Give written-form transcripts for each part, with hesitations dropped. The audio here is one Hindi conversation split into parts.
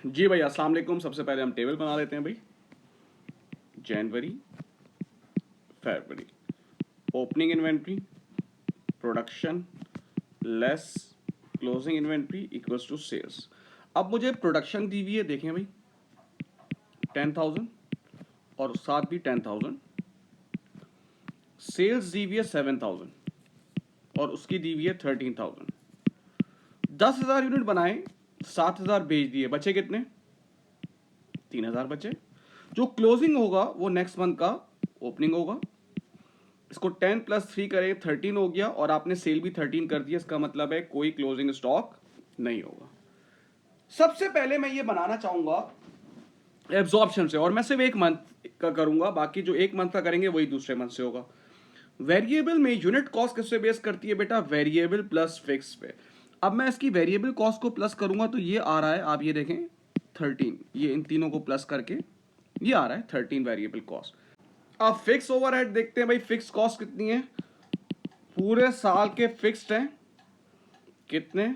जी भाई, अस्सलाम वालेकुम। सबसे पहले हम टेबल बना लेते हैं भाई। जनवरी, फरवरी, opening inventory, production less closing inventory equals to sales. अब मुझे प्रोडक्शन दी हुई है, देखें भाई, 10,000 और साथ भी 10,000। सेल्स दी हुई है 7,000 और उसकी दी हुई है 13,000। 10,000 यूनिट बनाए, 7,000 बेच दिए, बचे कितने? 3,000 बचे। जो क्लोजिंग होगा वो नेक्स्ट मंथ का ओपनिंग होगा। इसको 10 प्लस 3 करें, 13 हो गया, और आपने सेल भी 13 कर दिया। इसका मतलब है कोई क्लोजिंग स्टॉक नहीं होगा। सबसे पहले मैं ये बनाना चाहूंगा एब्जॉर्प्शन से, और मैं सिर्फ एक मंथ का करूंगा, बाकी जो एक मंथ का करेंगे वही दूसरे मंथ से होगा। वेरिएबल में यूनिट कॉस्ट किससे बेस करती है बेटा? वेरिएबल प्लस फिक्स पे। अब मैं इसकी वेरिएबल कॉस्ट को प्लस करूंगा तो ये आ रहा है, आप ये देखें 13, ये इन तीनों को प्लस करके ये आ रहा है 13 वेरिएबल कॉस्ट। अब फिक्स ओवरहेड देखते हैं भाई, फिक्स कॉस्ट कितनी है? पूरे साल के फिक्स्ड हैं कितने?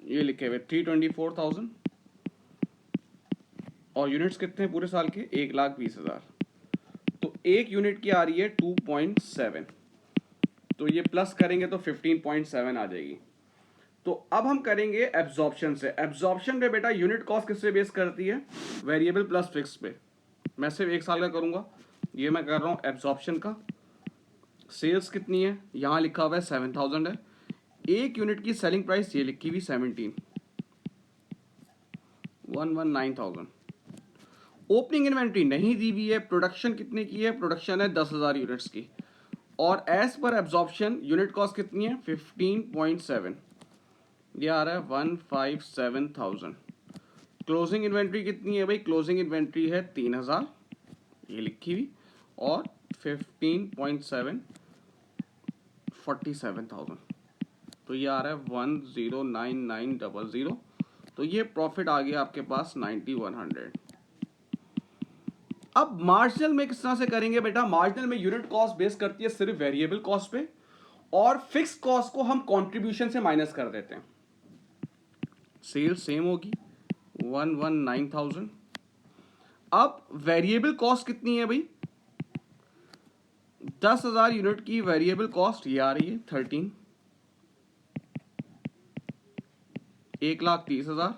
ये लिखे हुए 324,000, और यूनिट्स कितने हैं पूरे साल के? 1,20,000। तो एक यूनिट की आ रही है 2.7, तो ये प्लस करेंगे तो 15.7 आ जाएगी। तो अब हम करेंगे एब्जॉर्प्शन से। एब्जॉर्प्शन पे बेटा यूनिट कॉस्ट किससे बेस करती है? वेरिएबल प्लस फिक्स पे। मैं सिर्फ एक साल का करूंगा, ये मैं कर रहा हूं एब्जॉर्प्शन का। सेल्स कितनी है? यहां लिखा हुआ है 7,000 है। एक यूनिट की सेलिंग प्राइस ये लिखी हुई 119,000। ओपनिंग इन्वेंट्री नहीं दी हुई है। प्रोडक्शन कितने की है? प्रोडक्शन है 10,000 यूनिट्स की, और as per absorption unit cost कितनी है? 15.7, ये आ रहा है 157,000। क्लोजिंग इन्वेंट्री कितनी है भाई? क्लोजिंग इन्वेंट्री है 3,000, ये लिखी हुई, और 15.7 47,000, तो ये आ रहा है 109900। तो ये प्रॉफिट आ गया आपके पास 9100। अब मार्जिनल में किस तरह से करेंगे बेटा? मार्जिनल में यूनिट कॉस्ट बेस करती है सिर्फ वेरिएबल कॉस्ट पे, और फिक्स कॉस्ट को हम कंट्रीब्यूशन से माइनस कर देते हैं। सेल सेम होगी 119,000। अब वेरिएबल कॉस्ट कितनी है भाई? 10,000 यूनिट की वेरिएबल कॉस्ट ये आ रही है 13, 1,30,000।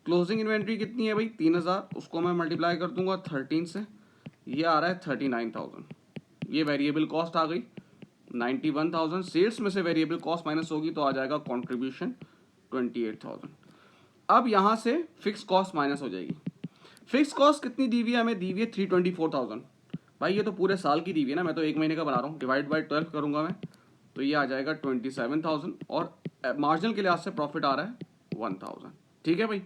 क्लोजिंग इन्वेंट्री कितनी है भाई? 3,000, उसको मैं मल्टीप्लाई कर दूंगा 13 से, ये आ रहा है 39,000। ये वेरिएबल कॉस्ट आ गई 91,000। सेल्स में से वेरिएबल कॉस्ट माइनस होगी तो आ जाएगा कंट्रीब्यूशन 28,000। अब यहां से फिक्स कॉस्ट माइनस हो जाएगी। फिक्स कॉस्ट कितनी दी हुई है हमें? दी हुई है 324,000। भाई ये तो पूरे साल की दी हुई है ना, मैं तो एक महीने का बना रहा हूँ, डिवाइड बाई 12 करूंगा मैं, तो ये आ जाएगा 27,000, और मार्जिनल के लिहाज से प्रॉफिट आ रहा है 1,000। ठीक है भाई।